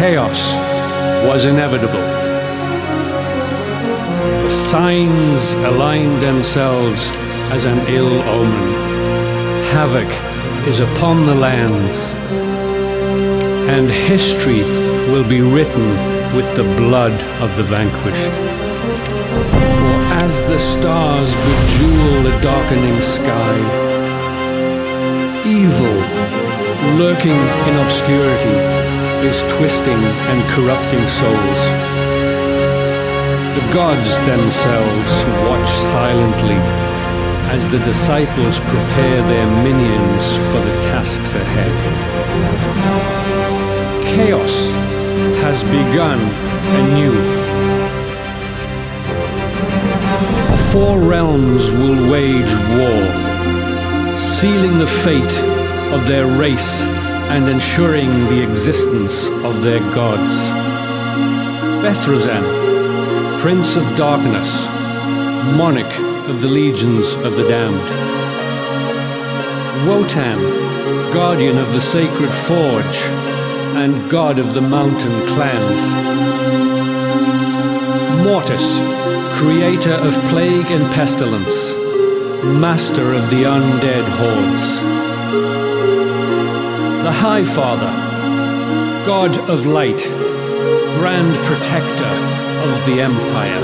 chaos was inevitable. The signs aligned themselves as an ill omen. Havoc is upon the lands, and history will be written with the blood of the vanquished. For as the stars bejewel the darkening sky, evil, lurking in obscurity, is twisting and corrupting souls. The gods themselves watch silently as the disciples prepare their minions for the tasks ahead. Chaos has begun anew. 4 realms will wage war, sealing the fate of their race and ensuring the existence of their gods. Bethrazan, Prince of Darkness, Monarch of the Legions of the Damned. Wotan, Guardian of the Sacred Forge and God of the Mountain Clans. Mortis, Creator of Plague and Pestilence, Master of the Undead Hordes. The High Father, God of Light, Grand Protector of the Empire.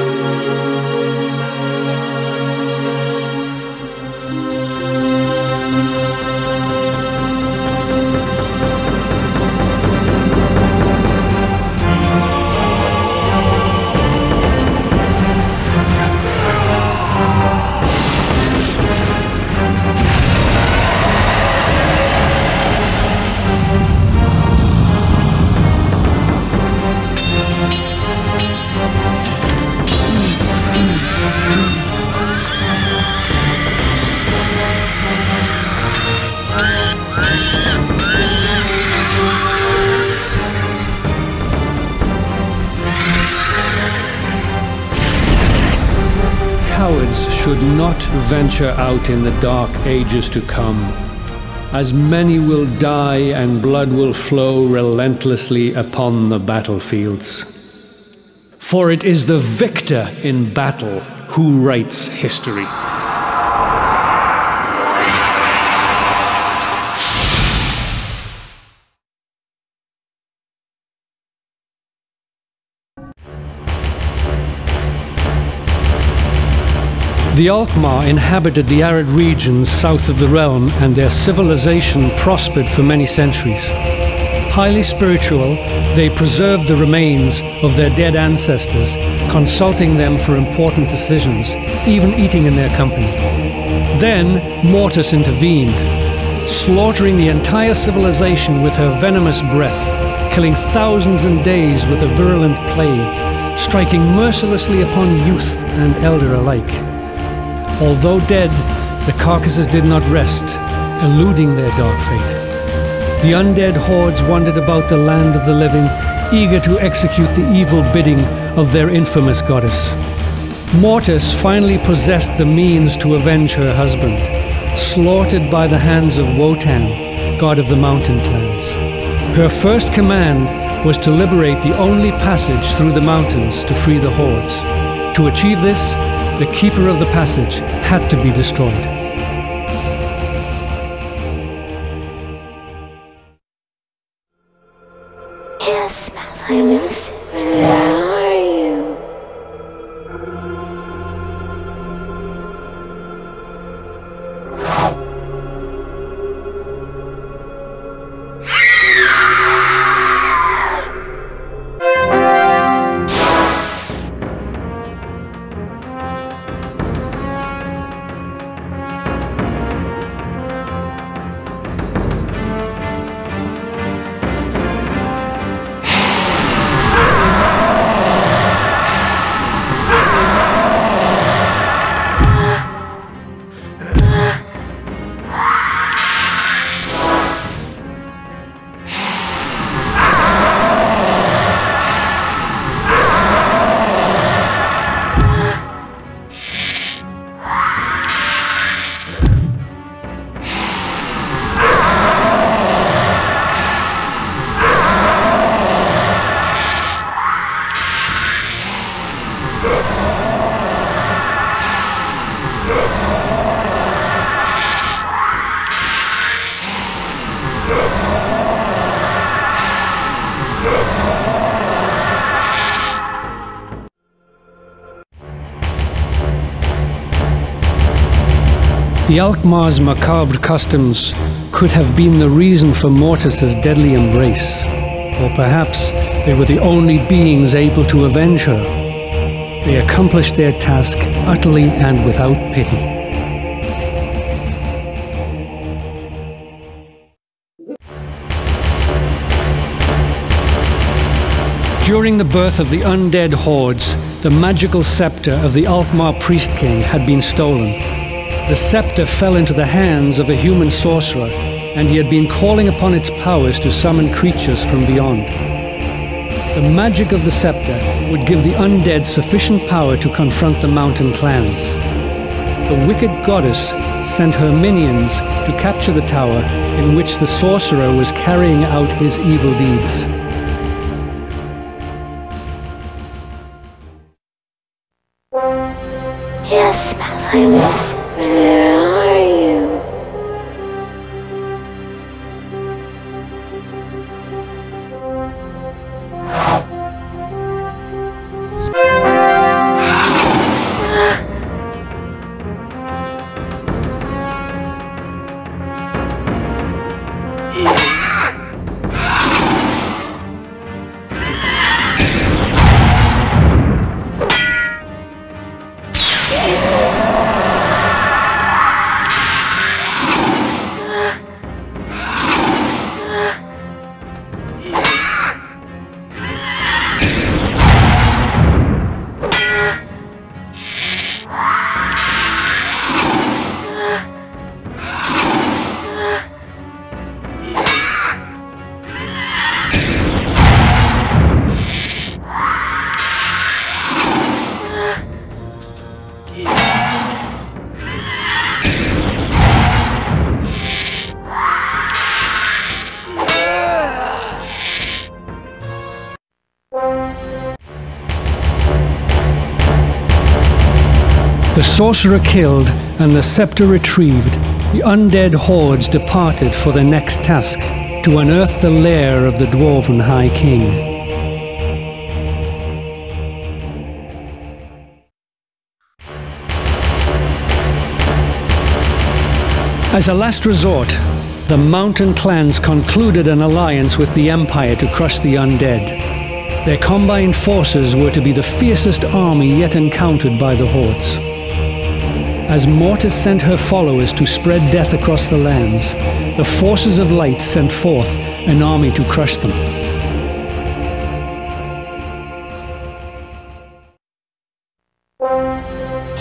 Cowards should not venture out in the dark ages to come, as many will die and blood will flow relentlessly upon the battlefields. For it is the victor in battle who writes history. The Alkmaar inhabited the arid regions south of the realm, and their civilization prospered for many centuries. Highly spiritual, they preserved the remains of their dead ancestors, consulting them for important decisions, even eating in their company. Then Mortis intervened, slaughtering the entire civilization with her venomous breath, killing thousands in days with a virulent plague, striking mercilessly upon youth and elder alike. Although dead, the carcasses did not rest, eluding their dark fate. The undead hordes wandered about the land of the living, eager to execute the evil bidding of their infamous goddess. Mortis finally possessed the means to avenge her husband, slaughtered by the hands of Wotan, god of the mountain clans. Her first command was to liberate the only passage through the mountains to free the hordes. To achieve this, the Keeper of the Passage had to be destroyed. Yes, I listen. Where are you? The Alkmaar's macabre customs could have been the reason for Mortis's deadly embrace, or perhaps they were the only beings able to avenge her. They accomplished their task utterly and without pity. During the birth of the Undead Hordes, the magical scepter of the Alkmaar Priest King had been stolen. The scepter fell into the hands of a human sorcerer, and he had been calling upon its powers to summon creatures from beyond. The magic of the scepter would give the undead sufficient power to confront the mountain clans. The wicked goddess sent her minions to capture the tower in which the sorcerer was carrying out his evil deeds. Yes, my Lucifer, where are you? The sorcerer killed and the scepter retrieved, the undead hordes departed for their next task, to unearth the lair of the Dwarven High King. As a last resort, the mountain clans concluded an alliance with the Empire to crush the undead. Their combined forces were to be the fiercest army yet encountered by the hordes. As Mortis sent her followers to spread death across the lands, the forces of light sent forth an army to crush them.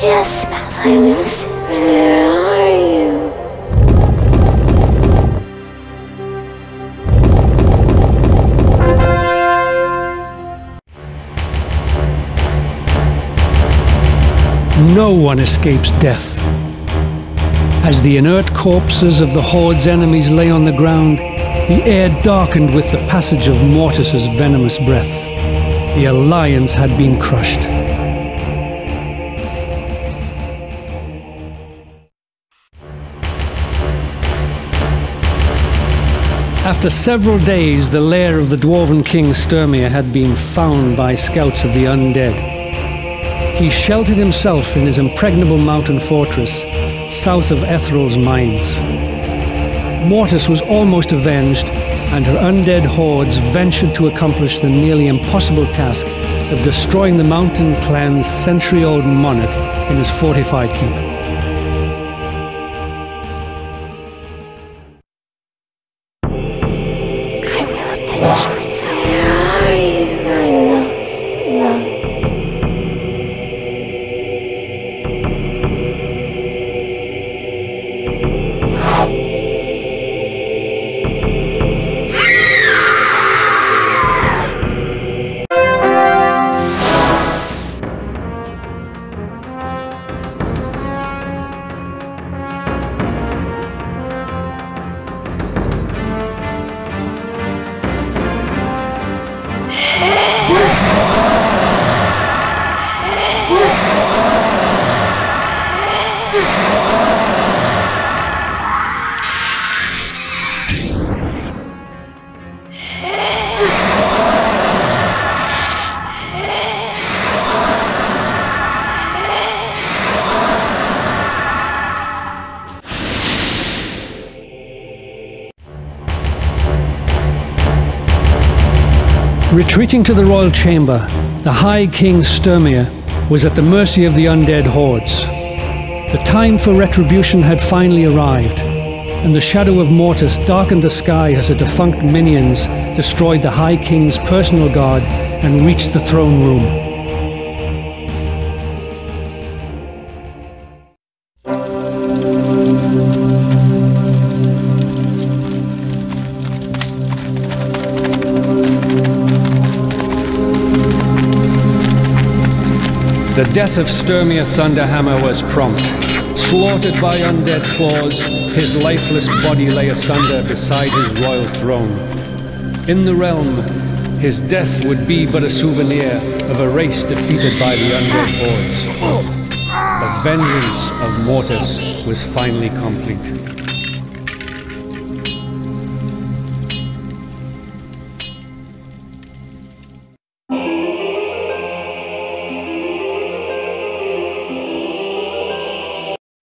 Yes, my Lucifer, where are you? No one escapes death. As the inert corpses of the Horde's enemies lay on the ground, the air darkened with the passage of Mortis's venomous breath. The alliance had been crushed. After several days, the lair of the Dwarven King Sturmir had been found by scouts of the undead. He sheltered himself in his impregnable mountain fortress, south of Ethral's mines. Mortis was almost avenged, and her undead hordes ventured to accomplish the nearly impossible task of destroying the mountain clan's century-old monarch in his fortified keep. Retreating to the royal chamber, the High King Sturmir was at the mercy of the Undead Hordes. The time for retribution had finally arrived, and the shadow of Mortis darkened the sky as the defunct minions destroyed the High King's personal guard and reached the throne room. The death of Sturmir Thunderhammer was prompt. Slaughtered by undead claws, his lifeless body lay asunder beside his royal throne. In the realm, his death would be but a souvenir of a race defeated by the Undead Hordes. The vengeance of Mortis was finally complete.